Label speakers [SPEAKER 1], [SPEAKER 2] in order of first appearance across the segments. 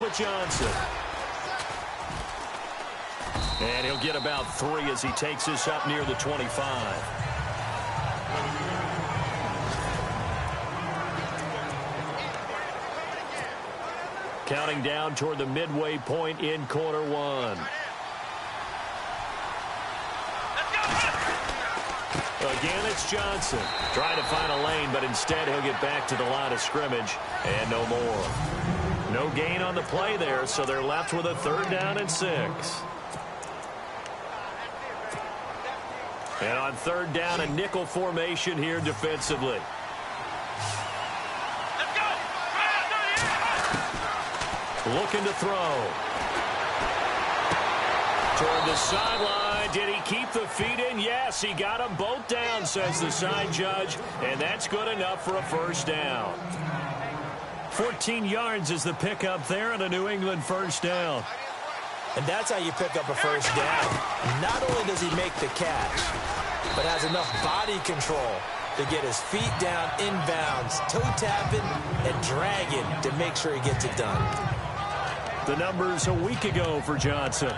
[SPEAKER 1] with Johnson. And he'll get about 3 as he takes this up near the 25. Counting down toward the midway point in quarter one. Again, it's Johnson. Trying to find a lane, but instead he'll get back to the line of scrimmage and no more. No gain on the play there, so they're left with a 3rd down and 6. And on 3rd down, a nickel formation here defensively. Looking to throw. Toward the sideline. Did he keep the feet in? Yes, he got them both down, says the side judge. And that's good enough for a 1st down. 14 yards is the pickup there and a New England 1st down.
[SPEAKER 2] And that's how you pick up a 1st down. Not only does he make the catch, but has enough body control to get his feet down inbounds, toe tapping and dragging to make sure he gets it done.
[SPEAKER 1] The numbers a week ago for Johnson.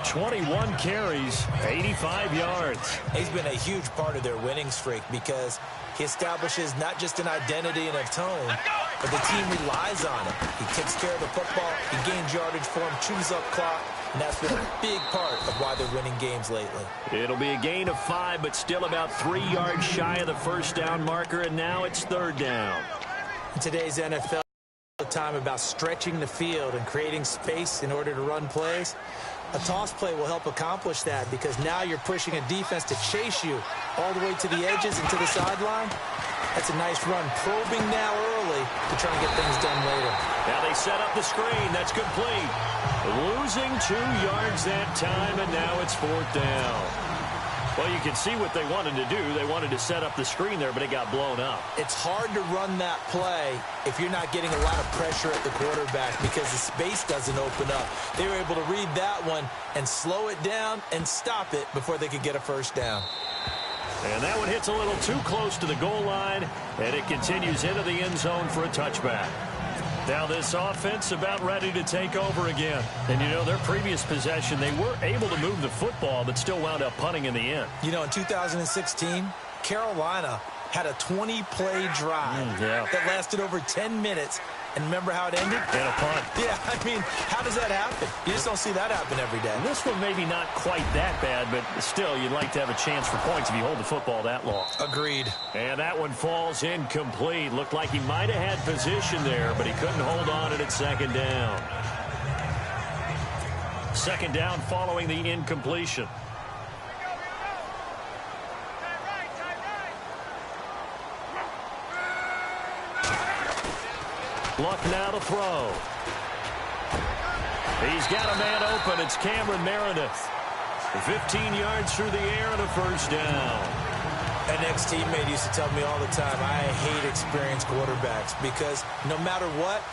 [SPEAKER 1] 21 carries, 85 yards.
[SPEAKER 2] He's been a huge part of their winning streak because he establishes not just an identity and a tone, but the team relies on him. He takes care of the football, he gains yardage for him, chews up clock, and that's been a big part of why they're winning games lately.
[SPEAKER 1] It'll be a gain of 5, but still about 3 yards shy of the 1st down marker, and now it's 3rd down.
[SPEAKER 2] In today's NFL, the time about stretching the field and creating space in order to run plays. A toss play will help accomplish that because now you're pushing a defense to chase you all the way to the edges and to the sideline. That's a nice run, probing now early to try and get things done later.
[SPEAKER 1] Now they set up the screen. That's complete. Losing 2 yards that time, and now it's 4th down. Well, you can see what they wanted to do. They wanted to set up the screen there, but it got blown up.
[SPEAKER 2] It's hard to run that play if you're not getting a lot of pressure at the quarterback because the space doesn't open up. They were able to read that one and slow it down and stop it before they could get a 1st down.
[SPEAKER 1] And that one hits a little too close to the goal line, and it continues into the end zone for a touchback. Now this offense about ready to take over again. And, you know, their previous possession, they were able to move the football, but still wound up punting in the end.
[SPEAKER 2] You know, in 2016, Carolina had a 20-play drive that lasted over 10 minutes. And remember how it ended?
[SPEAKER 1] And a punt.
[SPEAKER 2] Yeah, I mean, how does that happen? You just don't see that happen every day.
[SPEAKER 1] And this one maybe not quite that bad, but still, you'd like to have a chance for points if you hold the football that long.
[SPEAKER 2] Agreed.
[SPEAKER 1] And that one falls incomplete. Looked like he might have had position there, but he couldn't hold on it at 2nd down. 2nd down following the incompletion. Luck now to throw. He's got a man open. It's Cameron Meredith. 15 yards through the air and a 1st down.
[SPEAKER 2] An ex-teammate used to tell me all the time, I hate experienced quarterbacks because no matter what,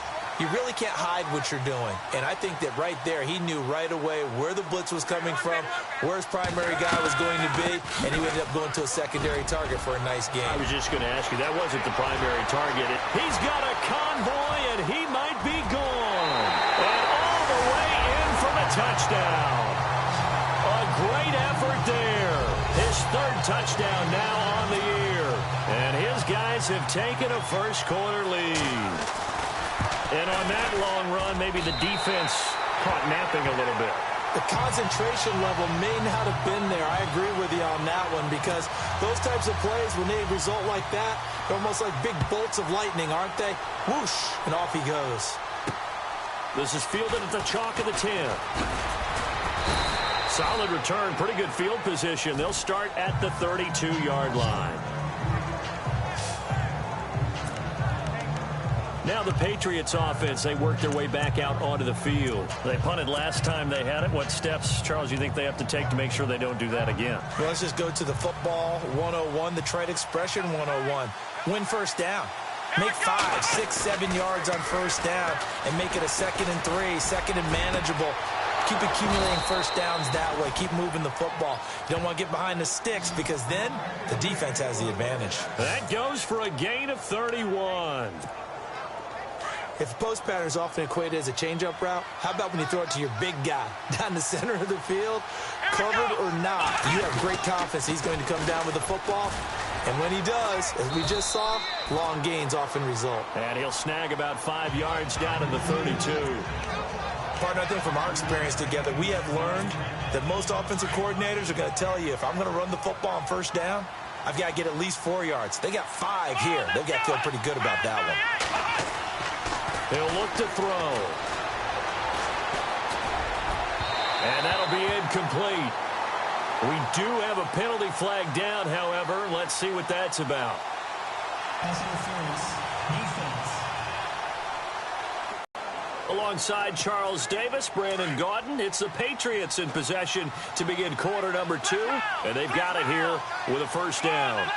[SPEAKER 2] you really can't hide what you're doing. And I think that right there, he knew right away where the blitz was coming from, where his primary guy was going to be, and he ended up going to a secondary target for a nice game.
[SPEAKER 1] I was just going to ask you, that wasn't the primary target. He's got a convoy, and he might be gone. And all the way in for the touchdown. A great effort there. His 3rd touchdown now on the year. And his guys have taken a first-quarter lead. And on that long run, maybe the defense caught napping a little bit.
[SPEAKER 2] The concentration level may not have been there. I agree with you on that one because those types of plays, when they result like that, they're almost like big bolts of lightning, aren't they? Whoosh, and off he goes.
[SPEAKER 1] This is fielded at the chalk of the 10. Solid return, pretty good field position. They'll start at the 32-yard line. Now the Patriots offense, they work their way back out onto the field. They punted last time they had it. What steps, Charles, you think they have to take to make sure they don't do that again?
[SPEAKER 2] Well, let's just go to the football 101, the trade expression 101. Win 1st down. Make 5, 6, 7 yards on 1st down and make it a 2nd and 3, 2nd and manageable. Keep accumulating 1st downs that way. Keep moving the football. You don't want to get behind the sticks because then the defense has the advantage.
[SPEAKER 1] That goes for a gain of 31.
[SPEAKER 2] If post pattern is often equated as a change-up route, how about when you throw it to your big guy down the center of the field, covered or not? You have great confidence he's going to come down with the football. And when he does, as we just saw, long gains often result.
[SPEAKER 1] And he'll snag about 5 yards down in the 32.
[SPEAKER 2] Partner, I think from our experience together, we have learned that most offensive coordinators are going to tell you, if I'm going to run the football on first down, I've got to get at least 4 yards. They got 5 here. They've got to feel pretty good about that one.
[SPEAKER 1] He'll look to throw. And that'll be incomplete. We do have a penalty flag down, however. Let's see what that's about.
[SPEAKER 3] Pass interference, defense.
[SPEAKER 1] Alongside Charles Davis, Brandon Gaudin, it's the Patriots in possession to begin quarter number 2, and they've got it here with a first down.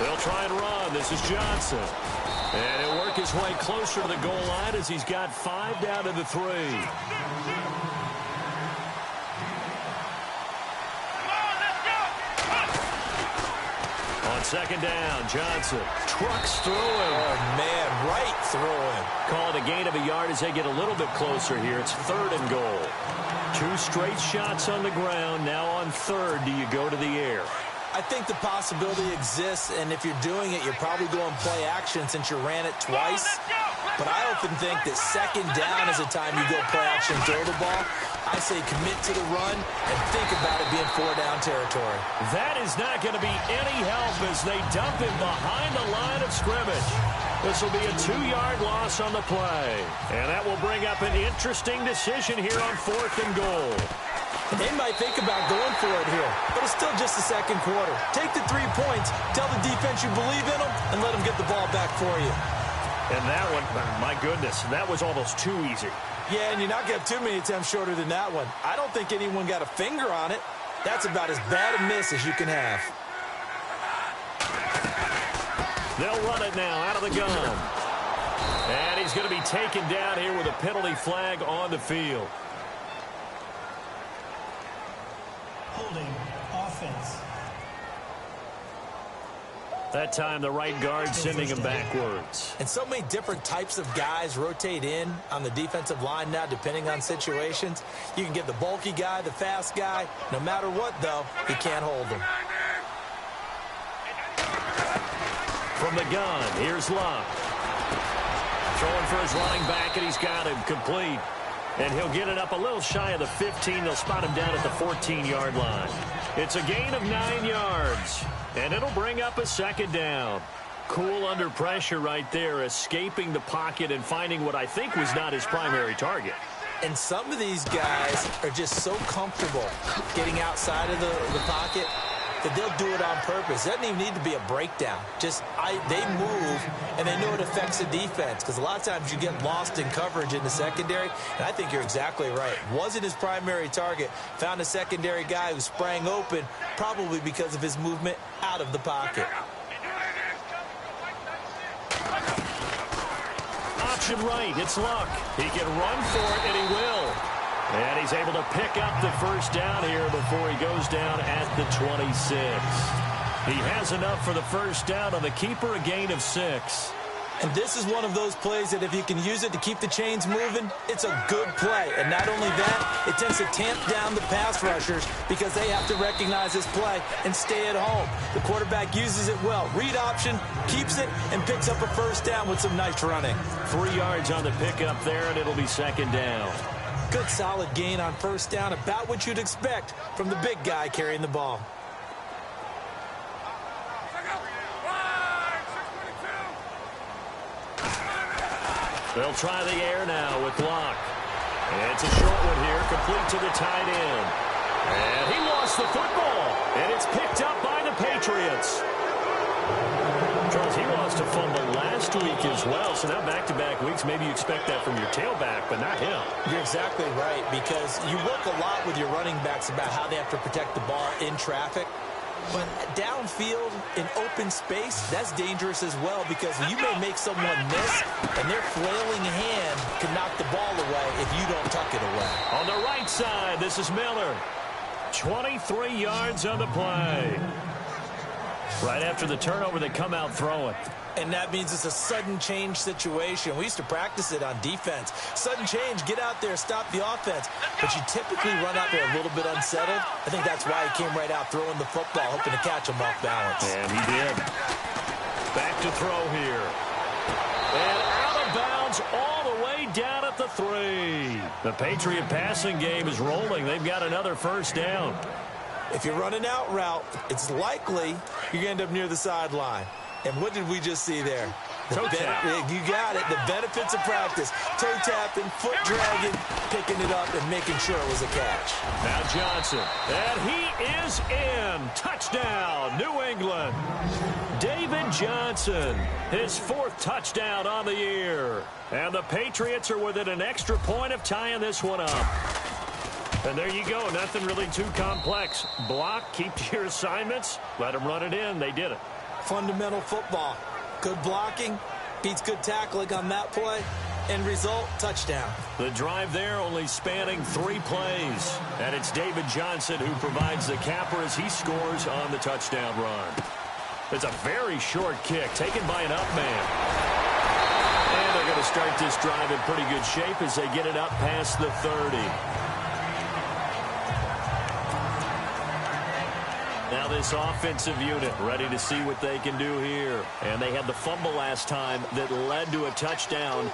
[SPEAKER 1] They'll try and run. This is Johnson. And he'll work his way closer to the goal line as he's got 5 down to the 3. On second down, Johnson trucks through him.
[SPEAKER 2] Oh, man, right through him.
[SPEAKER 1] Call it a gain of a yard as they get a little bit closer here. It's 3rd and goal. 2 straight shots on the ground. Now on 3rd, do you go to the air?
[SPEAKER 2] I think the possibility exists, and if you're doing it, you're probably going play action since you ran it twice. But I often think that second down is a time you go play action, throw the ball. I say commit to the run and think about it being 4-down territory.
[SPEAKER 1] That is not going to be any help as they dump him behind the line of scrimmage. This will be a 2-yard loss on the play. And that will bring up an interesting decision here on 4th and goal.
[SPEAKER 2] They might think about going for it here, but it's still just the second quarter. Take the 3 points, tell the defense you believe in them, and let them get the ball back for you.
[SPEAKER 1] And that one, my goodness, that was almost too easy.
[SPEAKER 2] Yeah, and you're not going to have too many attempts shorter than that one. I don't think anyone got a finger on it. That's about as bad a miss as you can have.
[SPEAKER 1] They'll run it now out of the gun. And he's going to be taken down here with a penalty flag on the field.
[SPEAKER 3] Holding offense.
[SPEAKER 1] That time the right guard sending him backwards.
[SPEAKER 2] And so many different types of guys rotate in on the defensive line now depending on situations. You can get the bulky guy, the fast guy. No matter what, though, he can't hold them.
[SPEAKER 1] From the gun, here's Luck. Throwing for his running back, and he's got him complete. And he'll get it up a little shy of the 15. They'll spot him down at the 14-yard line. It's a gain of 9 yards. And it'll bring up a second down. Cool under pressure right there, escaping the pocket and finding what I think was not his primary target.
[SPEAKER 2] And some of these guys are just so comfortable getting outside of the pocket that they'll do it on purpose. It doesn't even need to be a breakdown. Just they move, and they know it affects the defense because a lot of times you get lost in coverage in the secondary, and I think you're exactly right. Wasn't his primary target. Found a secondary guy who sprang open, probably because of his movement out of the pocket.
[SPEAKER 1] Option right, it's Luck. He can run for it, and he will. And he's able to pick up the first down here before he goes down at the 26. He has enough for the first down on the keeper, a gain of 6.
[SPEAKER 2] And this is one of those plays that if you can use it to keep the chains moving, it's a good play. And not only that, it tends to tamp down the pass rushers because they have to recognize this play and stay at home. The quarterback uses it well. Read option, keeps it, and picks up a first down with some nice running.
[SPEAKER 1] 3 yards on the pickup there, and it'll be second down.
[SPEAKER 2] Good solid gain on first down, about what you'd expect from the big guy carrying the ball.
[SPEAKER 1] They'll try the air now with Luck. And it's a short one here, complete to the tight end. And he lost the football, and it's picked up by the Patriots. Charles, he lost a fumble last week as well, so now back-to-back weeks, maybe you expect that from your tailback, but not him.
[SPEAKER 2] You're exactly right, because you work a lot with your running backs about how they have to protect the ball in traffic. But downfield, in open space, that's dangerous as well because you may make someone miss, and their flailing hand can knock the ball away if you don't tuck it away.
[SPEAKER 1] On the right side, this is Miller. 23 yards on the play. Right after the turnover, they come out throwing.
[SPEAKER 2] And that means it's a sudden change situation. We used to practice it on defense. Sudden change, get out there, stop the offense. But you typically run out there a little bit unsettled. I think that's why he came right out throwing the football, hoping to catch him off balance.
[SPEAKER 1] And he did. Back to throw here. And out of bounds all the way down at the 3. The Patriot passing game is rolling. They've got another first down.
[SPEAKER 2] If you run an out route, it's likely you're going to end up near the sideline. And what did we just see there?
[SPEAKER 1] Toe tap.
[SPEAKER 2] You got it. The benefits of practice. Toe tapping, foot dragging, picking it up, and making sure it was a catch.
[SPEAKER 1] Now Johnson. And he is in. Touchdown, New England. David Johnson, his 4th touchdown on the year. And the Patriots are within an extra point of tying this one up. And there you go. Nothing really too complex. Block, keep to your assignments, let them run it in. They did it.
[SPEAKER 2] Fundamental football. Good blocking, beats good tackling on that play. End result, touchdown.
[SPEAKER 1] The drive there only spanning 3 plays. And it's David Johnson who provides the capper as he scores on the touchdown run. It's a very short kick taken by an up man. And they're going to start this drive in pretty good shape as they get it up past the 30. Now this offensive unit ready to see what they can do here. And they had the fumble last time that led to a touchdown.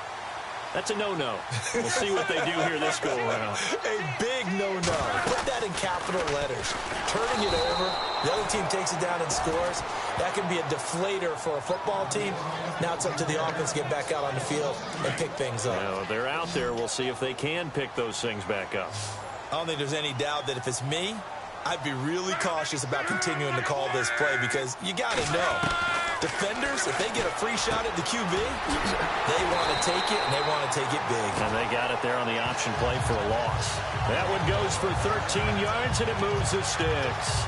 [SPEAKER 1] That's a no-no. We'll see what they do here this go-around.
[SPEAKER 2] A big no-no. Put that in capital letters. Turning it over, the other team takes it down and scores. That can be a deflator for a football team. Now it's up to the offense to get back out on the field and pick things up.
[SPEAKER 1] Now, they're out there. We'll see if they can pick those things back up.
[SPEAKER 2] I don't think there's any doubt that if it's me, I'd be really cautious about continuing to call this play because you got to know. Defenders, if they get a free shot at the QB, they want to take it, and they want to take it big.
[SPEAKER 1] And they got it there on the option play for a loss. That one goes for 13 yards, and it moves the sticks.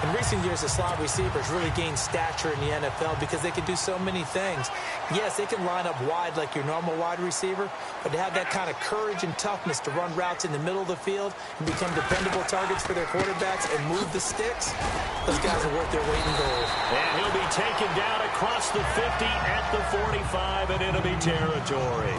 [SPEAKER 2] In recent years, the slot receivers really gained stature in the NFL because they can do so many things. Yes, they can line up wide like your normal wide receiver, but to have that kind of courage and toughness to run routes in the middle of the field and become dependable targets for their quarterbacks and move the sticks, those guys are worth their weight in gold.
[SPEAKER 1] And he'll be taken down across the 50 at the 45, and it'll be territory.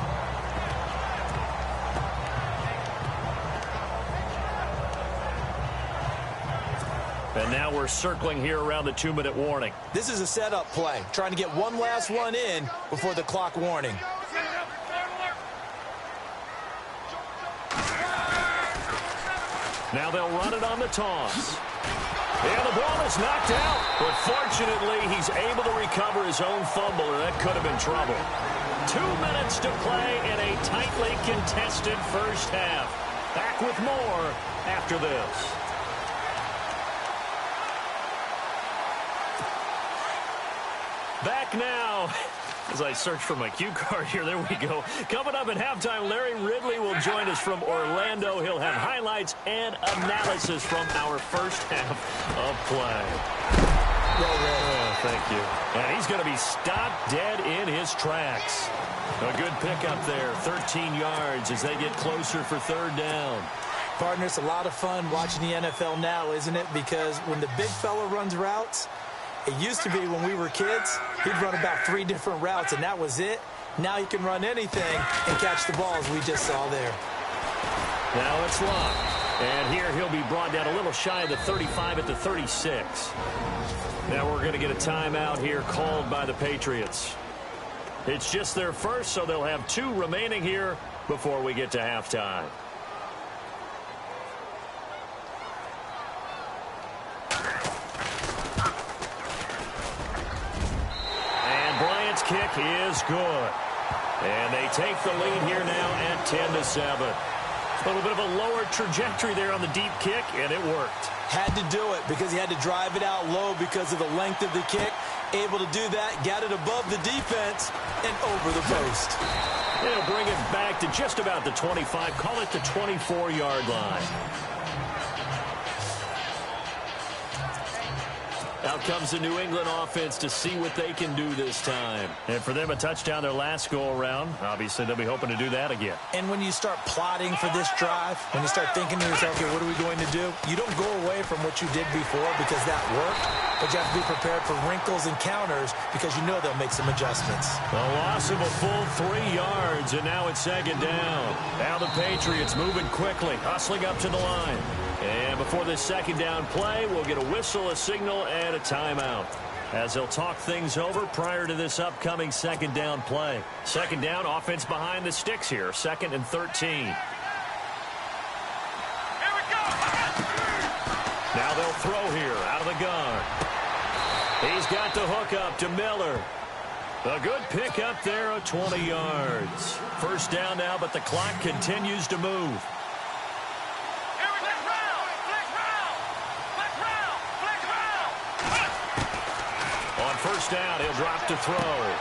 [SPEAKER 1] And now we're circling here around the 2-minute warning.
[SPEAKER 2] This is a setup play, trying to get one last one in before the clock warning.
[SPEAKER 1] Now they'll run it on the toss. And the ball is knocked out. But fortunately, he's able to recover his own fumble, or that could have been trouble. 2 minutes to play in a tightly contested first half. Back with more after this. Back now, as I search for my cue card here, there we go. Coming up at halftime, Larry Ridley will join us from Orlando. He'll have highlights and analysis from our first half of play. Thank you. And he's going to be stopped dead in his tracks. A good pickup there, 13 yards as they get closer for 3rd down.
[SPEAKER 2] Partner, it's a lot of fun watching the NFL now, isn't it? Because when the big fella runs routes, it used to be when we were kids, he'd run about 3 different routes, and that was it. Now he can run anything and catch the balls we just saw there.
[SPEAKER 1] Now it's locked. And here he'll be brought down a little shy of the 35 at the 36. Now we're going to get a timeout here called by the Patriots. It's just their first, so they'll have 2 remaining here before we get to halftime. Bryant's kick is good. And they take the lead here now at 10-7. A little bit of a lower trajectory there on the deep kick, and it worked.
[SPEAKER 2] Had to do it because he had to drive it out low because of the length of the kick. Able to do that, got it above the defense and over the post.
[SPEAKER 1] They'll bring it back to just about the 25, call it the 24-yard line. Out comes the New England offense to see what they can do this time. And for them, a touchdown their last go-around. Obviously, they'll be hoping to do that again.
[SPEAKER 2] And when you start plotting for this drive, when you start thinking to yourself, okay, what are we going to do? You don't go away from what you did before because that worked. but you have to be prepared for wrinkles and counters because you know they'll make some adjustments.
[SPEAKER 1] A loss of a full 3 yards, and now it's second down. Now the Patriots moving quickly, hustling up to the line. And before this second down play, we'll get a whistle, a signal, and a timeout, as they'll talk things over prior to this upcoming second down play. Second down, offense behind the sticks here, 2nd and 13. Now they'll throw here out of the gun. He's got the hook up to Miller. A good pick up there of 20 yards. First down now, but the clock continues to move. On first down, he'll drop to throw.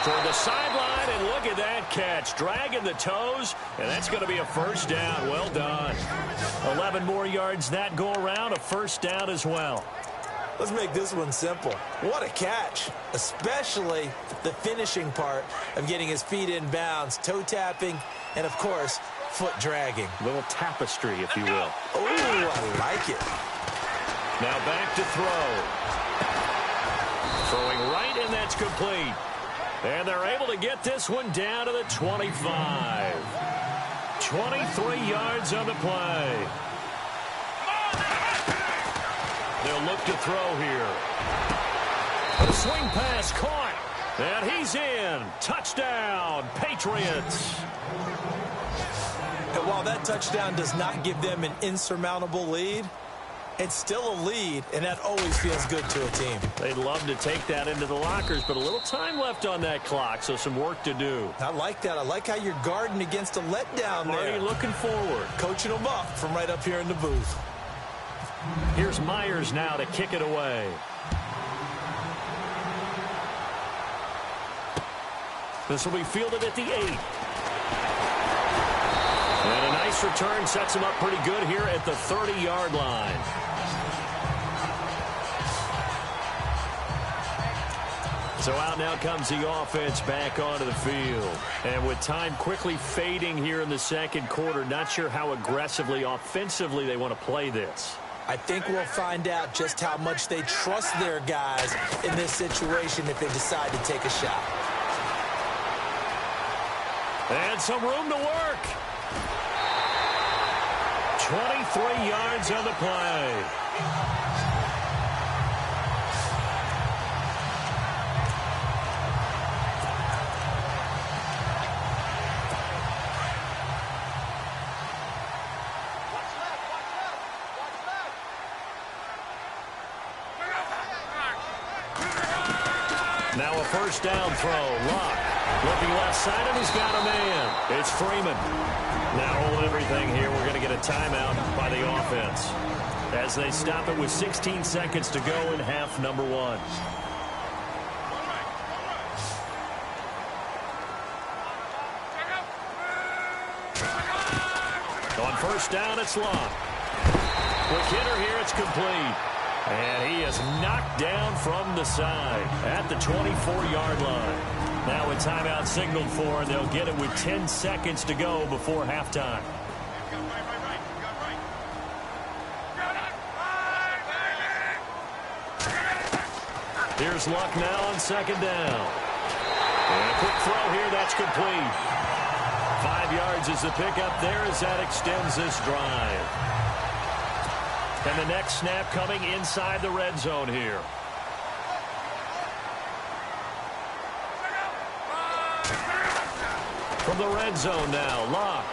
[SPEAKER 1] Toward the sideline, and look at that catch. Dragging the toes, and that's going to be a first down. Well done. 11 more yards that go around, a first down as well.
[SPEAKER 2] Let's make this one simple. What a catch, especially the finishing part of getting his feet in bounds, toe tapping, and, of course, foot dragging.
[SPEAKER 1] Little tapestry, if you will.
[SPEAKER 2] Oh, I like it.
[SPEAKER 1] Now back to throw. Throwing right, and that's complete. And they're able to get this one down to the 25. 23 yards on the play. They'll look to throw here. The swing pass caught. And he's in. Touchdown, Patriots.
[SPEAKER 2] And while that touchdown does not give them an insurmountable lead, it's still a lead, and that always feels good to a team.
[SPEAKER 1] They'd love to take that into the lockers, but a little time left on that clock, so some work to do.
[SPEAKER 2] I like that. I like how you're guarding against a letdown there.
[SPEAKER 1] Already looking forward.
[SPEAKER 2] Coaching them up from right up here in the booth.
[SPEAKER 1] Here's Myers now to kick it away. This will be fielded at the 8. And a nice return sets him up pretty good here at the 30-yard line. So out now comes the offense back onto the field. And with time quickly fading here in the second quarter, not sure how aggressively, offensively they want to play this.
[SPEAKER 2] I think we'll find out just how much they trust their guys in this situation if they decide to take a shot.
[SPEAKER 1] And some room to work. 23 yards on the play. Now a first down throw. Luck looking left side, and he's got a man. It's Freeman. Now hold everything here. We're going to get a timeout by the offense as they stop it with 16 seconds to go in half number 1. On first down, it's Luck. Quick hitter here, it's complete. And he is knocked down from the side at the 24-yard line. Now a timeout signaled for, and they'll get it with 10 seconds to go before halftime. Here's Luck now on second down. And a quick throw here, that's complete. 5 yards is the pickup there as that extends this drive. And the next snap coming inside the red zone here. From the red zone now, Luck.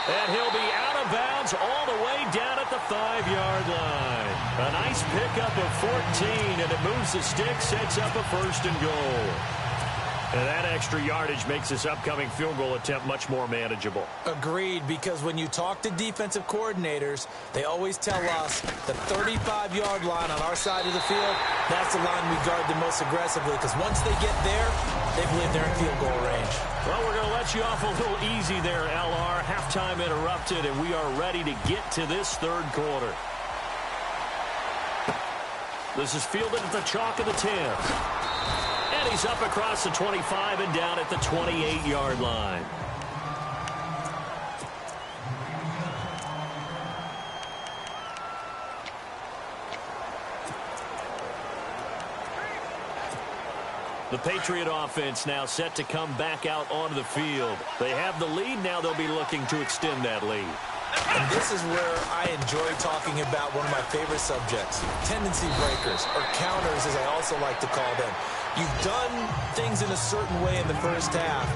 [SPEAKER 1] And he'll be out of bounds all the way down at the 5-yard line. A nice pickup of 14, and it moves the stick, sets up a first and goal. And that extra yardage makes this upcoming field goal attempt much more manageable.
[SPEAKER 2] Agreed, because when you talk to defensive coordinators, they always tell us the 35-yard line on our side of the field, that's the line we guard the most aggressively, because once they get there, they believe they're in field goal range.
[SPEAKER 1] Well, we're going to let you off a little easy there, LR. Halftime interrupted, and we are ready to get to this third quarter. This is fielded at the chalk of the 10. And he's up across the 25 and down at the 28-yard line. The Patriot offense now set to come back out onto the field. They have the lead. Now they'll be looking to extend that lead.
[SPEAKER 2] And this is where I enjoy talking about one of my favorite subjects, tendency breakers, or counters as I also like to call them. You've done things in a certain way in the first half,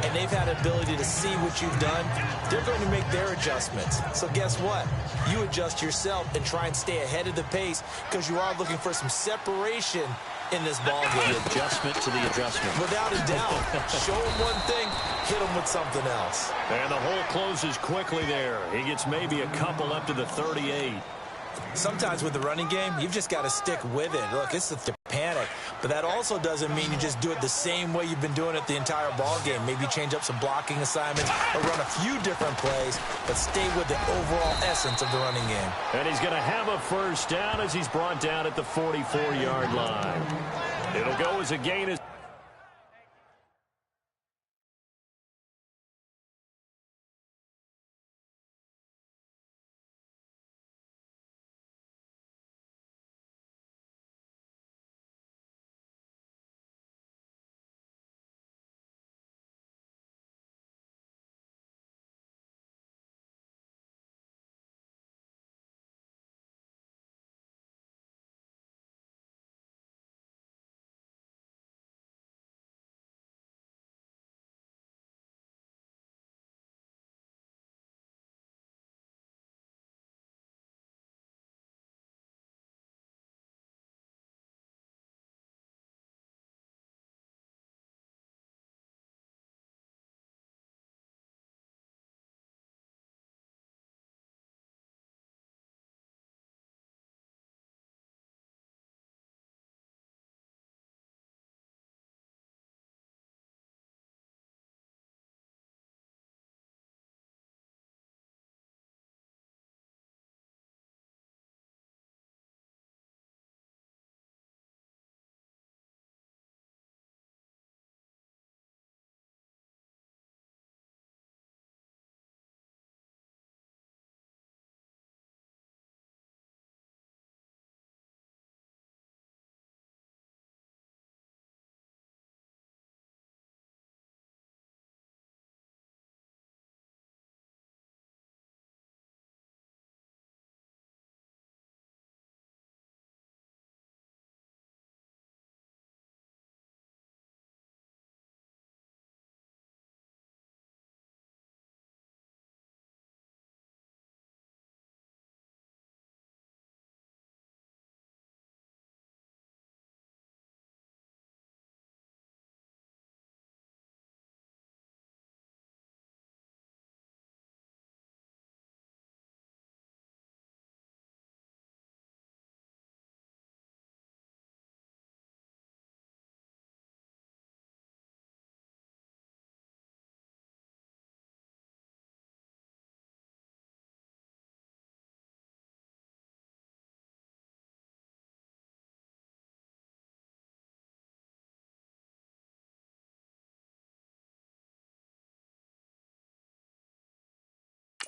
[SPEAKER 2] and they've had ability to see what you've done. They're going to make their adjustments. So guess what? You adjust yourself and try and stay ahead of the pace because you are looking for some separation in this ball game.
[SPEAKER 1] The adjustment to the adjustment.
[SPEAKER 2] Without a doubt. Show him one thing, hit him with something else.
[SPEAKER 1] And the hole closes quickly there. He gets maybe a couple up to the 38.
[SPEAKER 2] Sometimes with the running game, you've just got to stick with it. Look, it's the panic, but that also doesn't mean you just do it the same way you've been doing it the entire ball game. Maybe change up some blocking assignments or run a few different plays, but stay with the overall essence of the running game.
[SPEAKER 1] And he's going to have a first down as he's brought down at the 44-yard line. It'll go as a gain as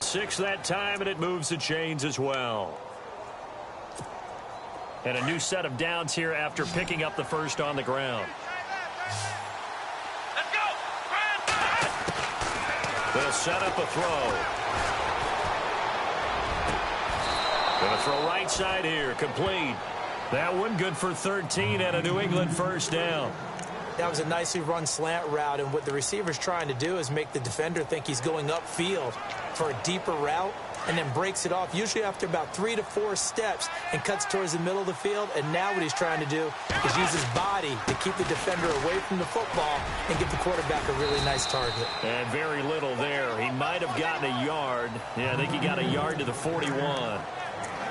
[SPEAKER 1] six that time, and it moves the chains as well. And a new set of downs here after picking up the first on the ground.
[SPEAKER 4] Let's go!
[SPEAKER 1] They'll set up a throw. Going to throw right side here, complete. That one good for 13 and a New England first down.
[SPEAKER 2] That was a nicely run slant route, and what the receiver's trying to do is make the defender think he's going upfield for a deeper route and then breaks it off, usually after about 3 to 4 steps, and cuts towards the middle of the field. And now what he's trying to do is use his body to keep the defender away from the football and give the quarterback a really nice target.
[SPEAKER 1] And very little there. He might have gotten a yard. Yeah, I think he got a yard to the 41.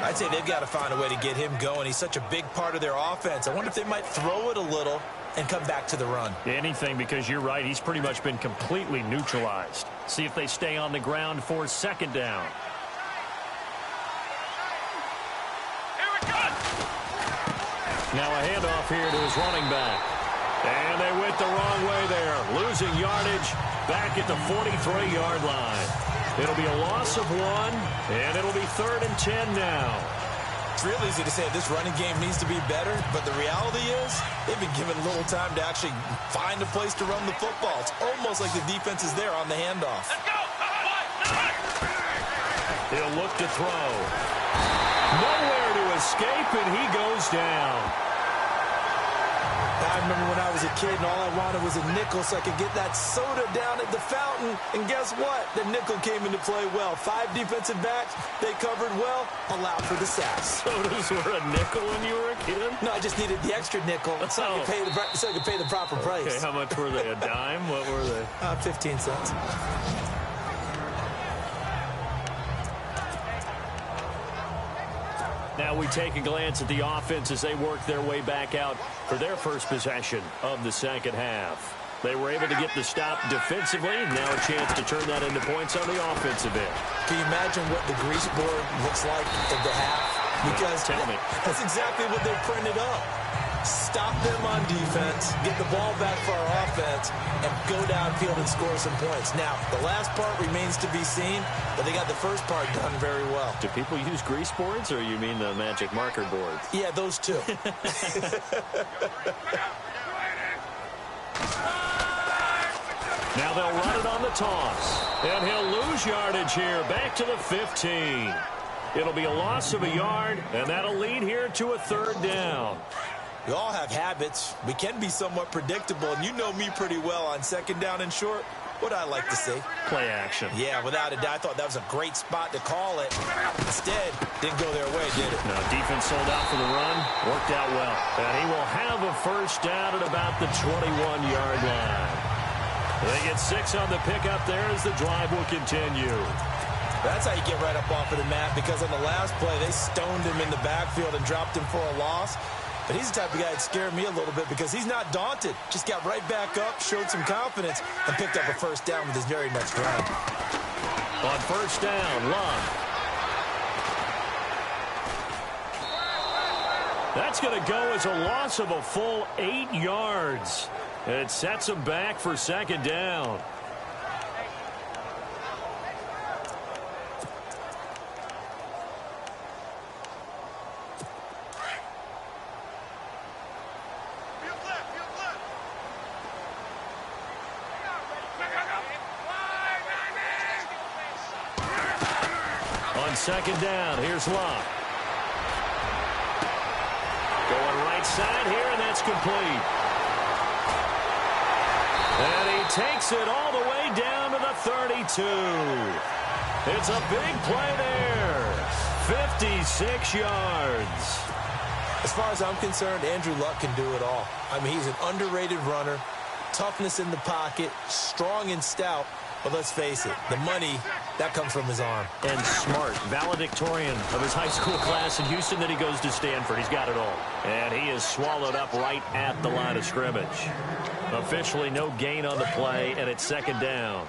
[SPEAKER 2] I'd say they've got to find a way to get him going. He's such a big part of their offense. I wonder if they might throw it a little and come back to the run.
[SPEAKER 1] Anything, because you're right. He's pretty much been completely neutralized. See if they stay on the ground for second down.
[SPEAKER 4] Here we go!
[SPEAKER 1] Now a handoff here to his running back. And they went the wrong way there. Losing yardage back at the 43-yard line. It'll be a loss of 1, and it'll be 3rd and 10 now.
[SPEAKER 2] It's real easy to say this running game needs to be better, but the reality is they've been given little time to actually find a place to run the football. It's almost like the defense is there on the handoff.
[SPEAKER 4] Let's go.
[SPEAKER 1] He'll look to throw. Nowhere to escape, and he goes down.
[SPEAKER 2] I remember when I was a kid and all I wanted was a nickel so I could get that soda down at the fountain. And guess what? The nickel came into play well. 5 defensive backs, they covered well, allowed for the sacks.
[SPEAKER 1] Sodas were a nickel when you were a kid?
[SPEAKER 2] No, I just needed the extra nickel so I could pay the proper price.
[SPEAKER 1] Okay, how much were they? A dime? What were they?
[SPEAKER 2] 15 cents.
[SPEAKER 1] Now we take a glance at the offense as they work their way back out for their first possession of the second half. They were able to get the stop defensively. Now a chance to turn that into points on the offensive end.
[SPEAKER 2] Can you imagine what the grease board looks like at the half? Because
[SPEAKER 1] tell me.
[SPEAKER 2] That's exactly what they printed up. Stop them on defense, get the ball back for our offense, and go downfield and score some points. Now, the last part remains to be seen, but they got the first part done very well.
[SPEAKER 1] Do people use grease boards, or you mean the magic marker boards?
[SPEAKER 2] Yeah, those two.
[SPEAKER 1] Now they'll run it on the toss. And he'll lose yardage here, back to the 15. It'll be a loss of a yard, and that'll lead here to a third down.
[SPEAKER 2] We all have habits. We can be somewhat predictable, and you know me pretty well on second down and short. What I like to see.
[SPEAKER 1] Play action.
[SPEAKER 2] Yeah, without a doubt. I thought that was a great spot to call it. Instead, didn't go their way, did it?
[SPEAKER 1] No, defense sold out for the run. Worked out well. And he will have a first down at about the 21-yard line. They get 6 on the pickup there as the drive will continue.
[SPEAKER 2] That's how you get right up off of the mat, because on the last play, they stoned him in the backfield and dropped him for a loss. But he's the type of guy that scared me a little bit because he's not daunted. Just got right back up, showed some confidence, and picked up a first down with his very next run.
[SPEAKER 1] On first down, Love. That's going to go as a loss of a full 8 yards. It sets him back for second down. Second down, here's Love. Going right side here, and that's complete. And he takes it all the way down to the 32. It's a big play there. 56 yards.
[SPEAKER 2] As far as I'm concerned, Andrew Luck can do it all. I mean, he's an underrated runner, toughness in the pocket, strong and stout. But let's face it, the money, that comes from his arm.
[SPEAKER 1] And smart, valedictorian of his high school class in Houston. Then he goes to Stanford. He's got it all. And he is swallowed up right at the line of scrimmage. Officially no gain on the play, and it's second down.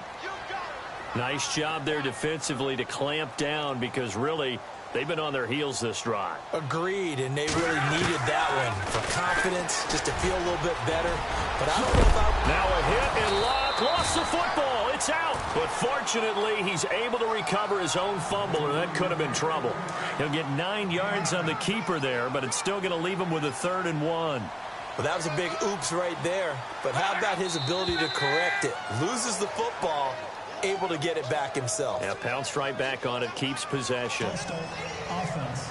[SPEAKER 1] Nice job there defensively to clamp down because really they've been on their heels this drive.
[SPEAKER 2] Agreed, and they really needed that one for confidence, just to feel a little bit better. But I don't know about...
[SPEAKER 1] Now a hit, and Locke lost the football. It's out. But fortunately, he's able to recover his own fumble, or that could have been trouble. He'll get 9 yards on the keeper there, but it's still going to leave him with a 3rd and 1.
[SPEAKER 2] Well, that was a big oops right there. But how about his ability to correct it? Loses the football, able to get it back himself.
[SPEAKER 1] Yeah, pounced right back on it, keeps possession.
[SPEAKER 3] Offense.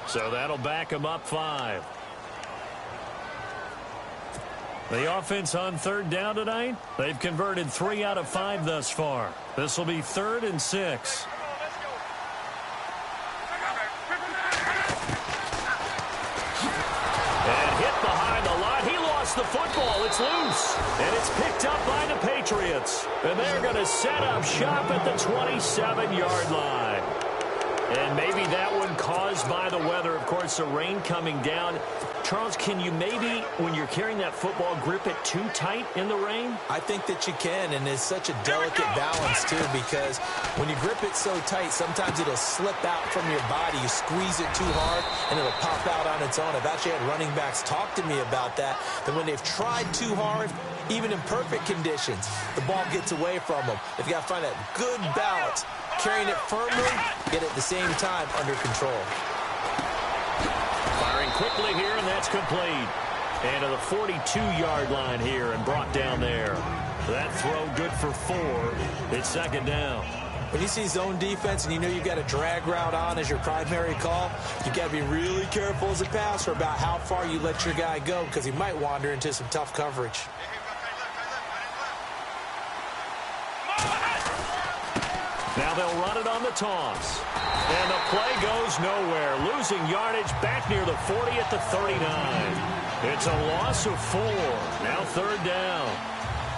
[SPEAKER 1] So that'll back him up 5. The offense on 3rd down tonight, they've converted 3 out of 5 thus far. This will be 3rd and 6. And hit behind the line. He lost the football. It's loose. And it's picked up by the Patriots. And they're going to set up shop at the 27-yard line. And maybe that one caused by the weather. Of course, the rain coming down. Charles, can you maybe, when you're carrying that football, grip it too tight in the rain?
[SPEAKER 2] I think that you can, and it's such a delicate balance, too, because when you grip it so tight, sometimes it'll slip out from your body. You squeeze it too hard, and it'll pop out on its own. I've actually had running backs talk to me about that when they've tried too hard, even in perfect conditions, the ball gets away from them. They've got to find that good balance carrying it firmly, yet at the same time under control.
[SPEAKER 1] Firing quickly here, and that's complete. And to the 42-yard line here and brought down there. That throw good for 4. It's second down.
[SPEAKER 2] When you see zone defense and you know you've got a drag route on as your primary call, you've got to be really careful as a passer about how far you let your guy go because he might wander into some tough coverage.
[SPEAKER 1] Now they'll run it on the toss. And the play goes nowhere. Losing yardage back near the 40 at the 39. It's a loss of 4. Now third down.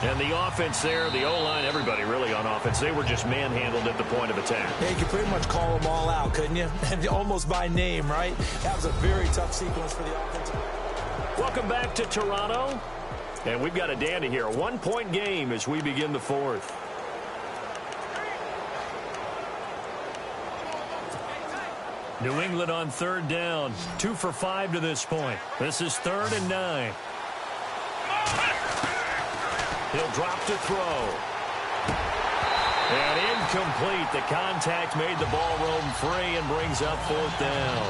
[SPEAKER 1] And the offense there, the O-line, everybody really on offense, they were just manhandled at the point of attack.
[SPEAKER 2] Yeah, you could pretty much call them all out, couldn't you? Almost by name, right? That was a very tough sequence for the offense.
[SPEAKER 1] Welcome back to Toronto. And we've got a dandy here. A 1-point game as we begin the fourth. New England on third down. 2 for 5 to this point. This is 3rd and 9. He'll drop to throw. And incomplete. The contact made the ball roam free and brings up 4th down.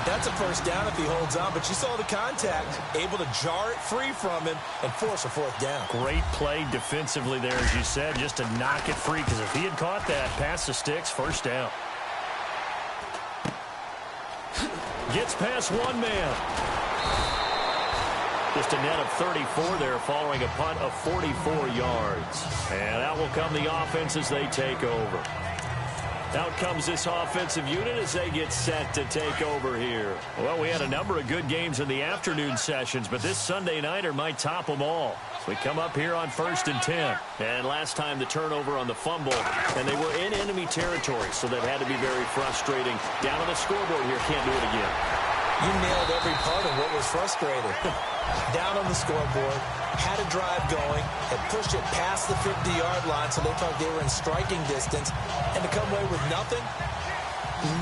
[SPEAKER 2] That's a first down if he holds on, but you saw the contact, able to jar it free from him and force a 4th down.
[SPEAKER 1] Great play defensively there, as you said, just to knock it free, because if he had caught that, past the sticks, first down. Gets past one man. Just a net of 34 there following a punt of 44 yards. And out will come the offense as they take over. Out comes this offensive unit as they get set to take over here. Well, we had a number of good games in the afternoon sessions, but this Sunday nighter might top them all. We come up here on 1st and 10. And last time the turnover on the fumble, and they were in enemy territory, so that had to be very frustrating. Down on the scoreboard here, can't do it again.
[SPEAKER 2] You nailed every part of what was frustrating. Down on the scoreboard, had a drive going, had pushed it past the 50-yard line so they thought they were in striking distance, and to come away with nothing,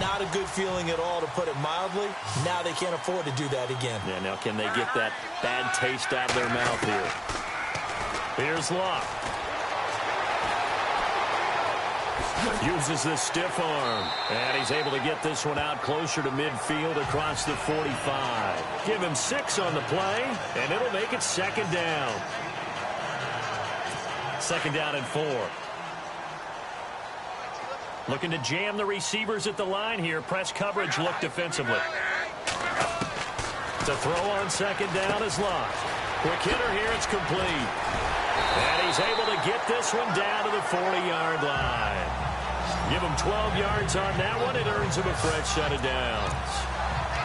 [SPEAKER 2] not a good feeling at all, to put it mildly. Now they can't afford to do that again.
[SPEAKER 1] Yeah, now can they get that bad taste out of their mouth here? Here's Locke. Uses the stiff arm. And he's able to get this one out closer to midfield across the 45. Give him 6 on the play, and it'll make it second down. Second down and 4. Looking to jam the receivers at the line here. Press coverage, look defensively. To throw on second down is Locke. Quick hitter here, it's complete. And he's able to get this one down to the 40-yard line. Give him 12 yards on that one. It earns him a fresh set of downs.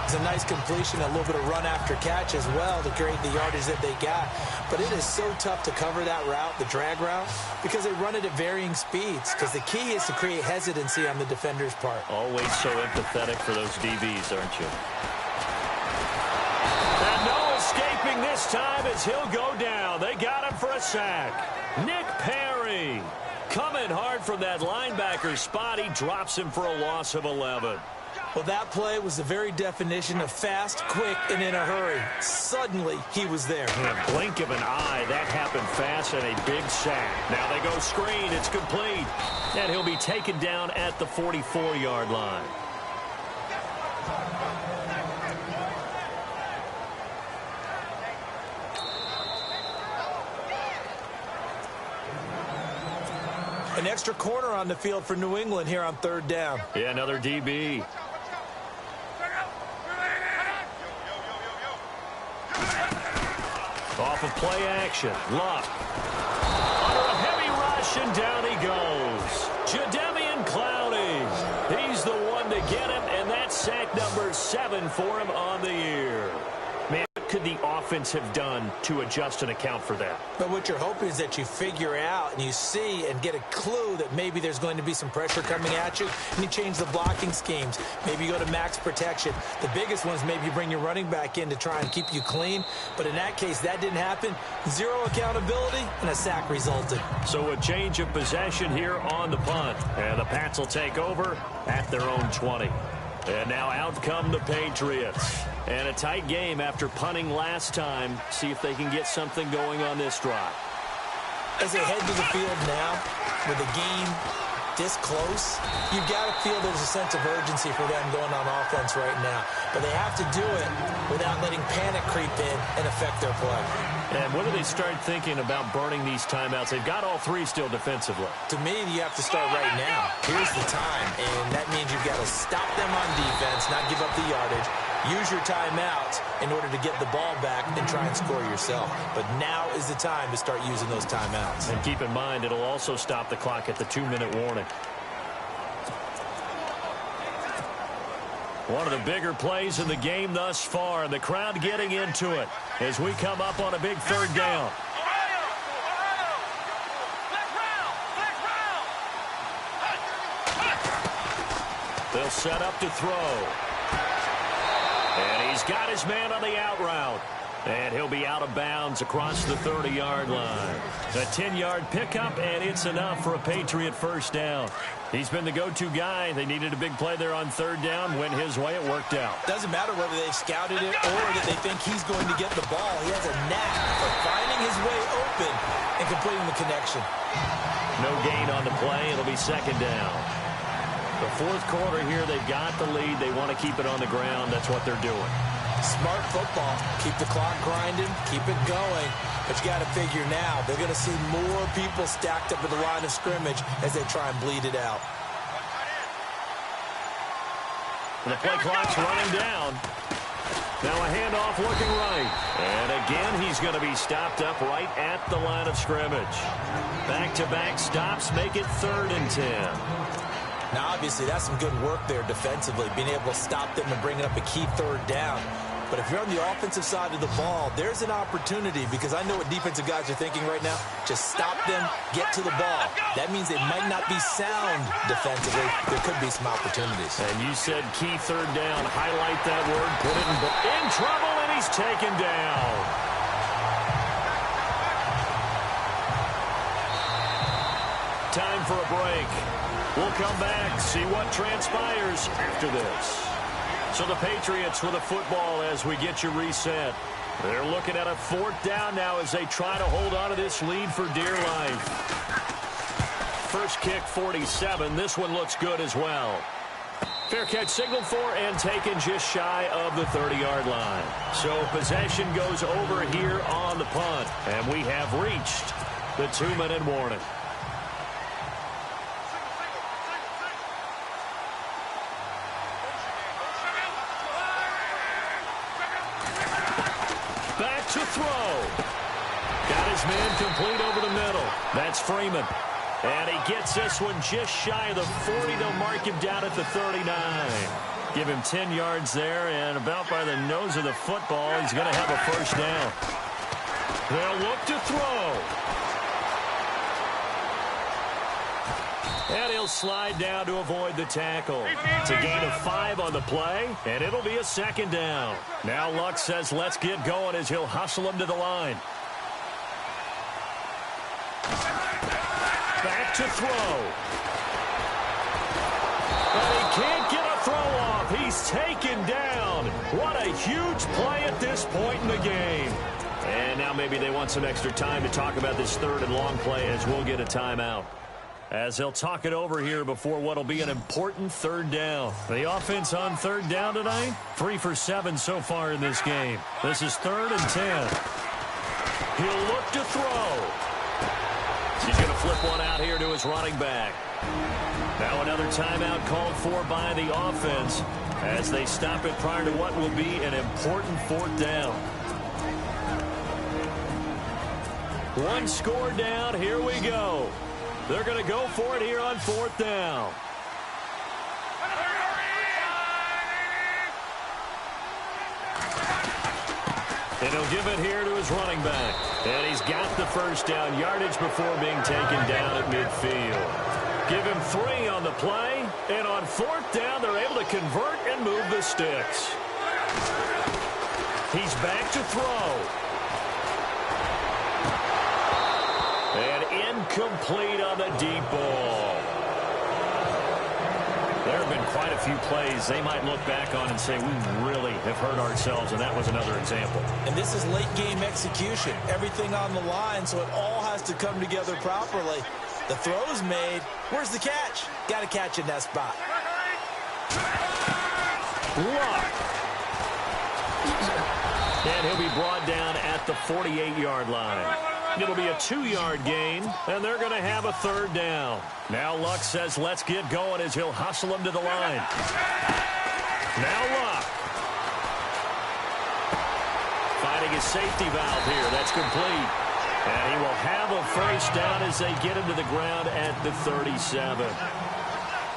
[SPEAKER 2] It's a nice completion, a little bit of run after catch as well to create the yardage that they got. But it is so tough to cover that route, the drag route, because they run it at varying speeds. Because the key is to create hesitancy on the defender's part.
[SPEAKER 1] Always so empathetic for those DBs, aren't you? And no escaping this time as he'll go down. They got him for a sack. Nick Perry coming hard from that linebacker spot. He drops him for a loss of 11.
[SPEAKER 2] Well, that play was the very definition of fast, quick, and in a hurry. Suddenly, he was there.
[SPEAKER 1] In a blink of an eye, that happened fast, and a big sack. Now they go screen. It's complete. And he'll be taken down at the 44-yard line.
[SPEAKER 2] An extra corner on the field for New England here on third down.
[SPEAKER 1] Yeah, another DB. Off of play action. Locke. Under a heavy rush, and down he goes. Jadeveon Clowney. He's the one to get him, and that's sack number 7 for him on the year. Man, what could the offense have done to adjust and account for that?
[SPEAKER 2] But what you're hoping is that you figure out and you see and get a clue that maybe there's going to be some pressure coming at you, and you change the blocking schemes. Maybe you go to max protection. The biggest one is maybe you bring your running back in to try and keep you clean. But in that case, that didn't happen. 0 accountability, and a sack resulted. So
[SPEAKER 1] a change of possession here on the punt. And the Pats will take over at their own 20. And now out come the Patriots. And a tight game after punting last time. See if they can get something going on this drive.
[SPEAKER 2] As they head to the field now with a game this close, you've got to feel there's a sense of urgency for them going on offense right now. But they have to do it without letting panic creep in and affect their play.
[SPEAKER 1] And when do they start thinking about burning these timeouts? They've got all three still defensively.
[SPEAKER 2] To me, you have to start right now. Here's the time, and that means you've got to stop them on defense, not give up the yardage. Use your timeouts in order to get the ball back and try and score yourself. But now is the time to start using those timeouts.
[SPEAKER 1] And keep in mind, it'll also stop the clock at the 2-minute warning. One of the bigger plays in the game thus far. The crowd getting into it as we come up on a big third down. They'll set up to throw. And he's got his man on the out route. And he'll be out of bounds across the 30-yard line. A 10-yard pickup, and it's enough for a Patriot first down. He's been the go-to guy. They needed a big play there on third down. Went his way. It worked out.
[SPEAKER 2] Doesn't matter whether they've scouted it or that they think he's going to get the ball. He has a knack for finding his way open and completing the connection.
[SPEAKER 1] No gain on the play. It'll be second down. The fourth quarter here, they've got the lead. They want to keep it on the ground. That's what they're doing.
[SPEAKER 2] Smart football. Keep the clock grinding. Keep it going. But you got to figure now, they're going to see more people stacked up at the line of scrimmage as they try and bleed it out.
[SPEAKER 1] The play clock's running down. Now a handoff looking right. And again, he's going to be stopped up right at the line of scrimmage. Back-to-back stops make it 3rd and 10.
[SPEAKER 2] Now, obviously, that's some good work there defensively, being able to stop them and bringing up a key third down. But if you're on the offensive side of the ball, there's an opportunity, because I know what defensive guys are thinking right now. Just stop them, get to the ball. That means they might not be sound defensively. There could be some opportunities.
[SPEAKER 1] And you said key third down. Highlight that word. Put it in trouble, and he's taken down. Time for a break. We'll come back, see what transpires after this. So the Patriots with a football as we get you reset. They're looking at a 4th down now as they try to hold on to this lead for dear life. First kick, 47. This one looks good as well. Fair catch signaled for and taken just shy of the 30-yard line. So possession goes over here on the punt. And we have reached the 2-minute warning. To throw. Got his man complete over the middle. That's Freeman. And he gets this one just shy of the 40. They'll mark him down at the 39. Give him 10 yards there, and about by the nose of the football, he's going to have a first down. They'll look to throw. And he'll slide down to avoid the tackle. It's a gain of 5 on the play, and it'll be a second down. Now Luck says let's get going as he'll hustle him to the line. Back to throw. But he can't get a throw off. He's taken down. What a huge play at this point in the game. And now maybe they want some extra time to talk about this third and long play as we'll get a timeout. As they'll talk it over here before what will be an important third down. The offense on third down tonight, 3 for 7 so far in this game. This is 3rd and 10. He'll look to throw. He's going to flip one out here to his running back. Now another timeout called for by the offense as they stop it prior to what will be an important 4th down. One score down. Here we go. They're going to go for it here on 4th down. And he'll give it here to his running back. And he's got the first down yardage before being taken down at midfield. Give him 3 on the play. And on 4th down, they're able to convert and move the sticks. He's back to throw. And incomplete on the deep ball. There have been quite a few plays they might look back on and say, we really have hurt ourselves, and that was another example.
[SPEAKER 2] And this is late game execution. Everything on the line, so it all has to come together properly. The throw's made. Where's the catch? Got to catch in that spot.
[SPEAKER 1] Luck. And he'll be brought down at the 48-yard line. It'll be a 2-yard gain, and they're going to have a third down. Now Luck says, let's get going, as he'll hustle him to the line. Now Luck. Finding his safety valve here. That's complete. And he will have a first down as they get him to the ground at the 37.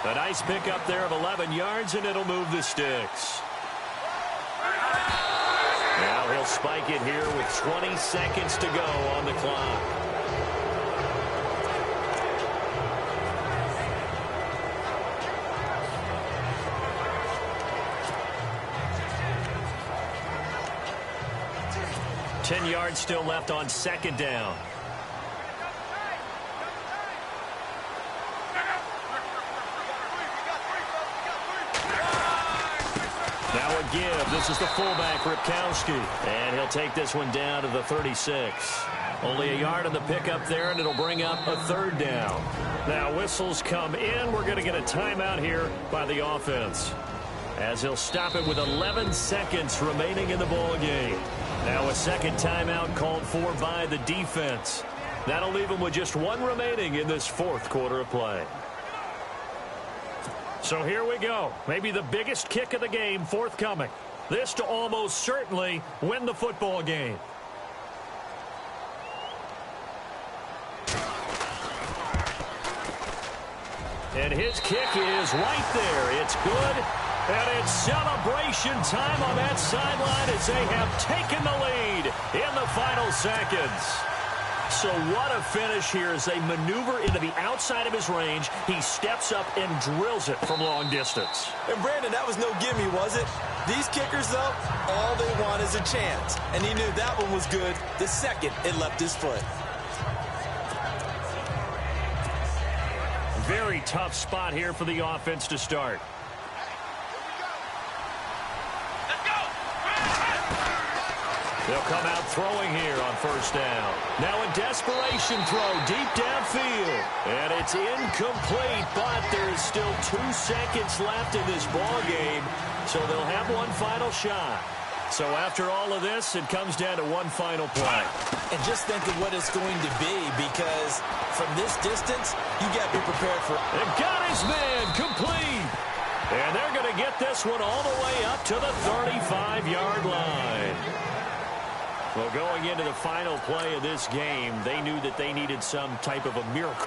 [SPEAKER 1] A nice pickup there of 11 yards, and it'll move the sticks. Now he'll spike it here with 20 seconds to go on the clock. Ten yards still left on second down. Now a give. This is the fullback, Ripkowski. And he'll take this one down to the 36. Only a yard on the pickup there, and it'll bring up a third down. Now whistles come in. We're going to get a timeout here by the offense, as he'll stop it with 11 seconds remaining in the ball game. Now a second timeout called for by the defense. That'll leave them with just one remaining in this fourth quarter of play. So here we go. Maybe the biggest kick of the game forthcoming. This to almost certainly win the football game. And his kick is right there. It's good. And it's celebration time on that sideline as they have taken the lead in the final seconds. So what a finish here as they maneuver into the outside of his range. He steps up and drills it from long distance.
[SPEAKER 2] And Brandon, that was no gimme, was it? These kickers, though, all they want is a chance. And he knew that one was good the second it left his foot.
[SPEAKER 1] Very tough spot here for the offense to start. They'll come out throwing here on first down. Now a desperation throw deep downfield. And it's incomplete, but there's still 2 seconds left in this ball game. So they'll have one final shot. So after all of this, it comes down to one final play.
[SPEAKER 2] And just think of what it's going to be, because from this distance, you got to be prepared for it.
[SPEAKER 1] They've got his man complete. And they're going to get this one all the way up to the 35-yard line. Well, going into the final play of this game, they knew that they needed some type of a miracle.